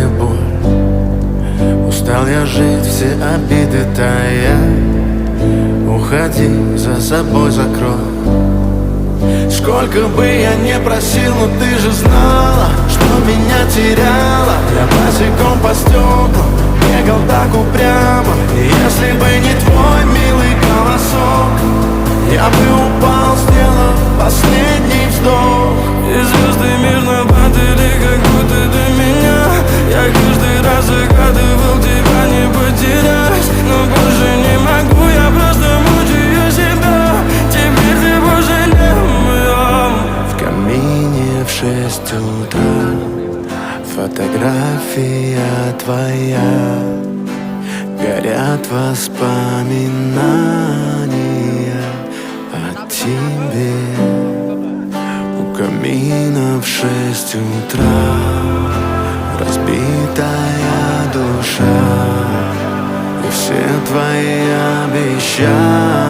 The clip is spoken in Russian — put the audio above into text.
мне боль. Устал я жить, все обиды тая. Уходи, за собой закрой. Сколько бы я не просил, но ты же знала, что меня теряла. Я босиком по стеклам бегал так упрямо. И если бы не твой милый голосок, я бы упал, сделав последний вздох. И звезды мирно падали, как будто до меня. Я каждый раз загадывал тебя не потерять, но больше не могу, я просто мучаю себя. Теперь ты больше не моя. В камине в 6 утра фотография твоя. Горят воспоминания о тебе. У камина в 6 утра разбитая душа. И все твои обещания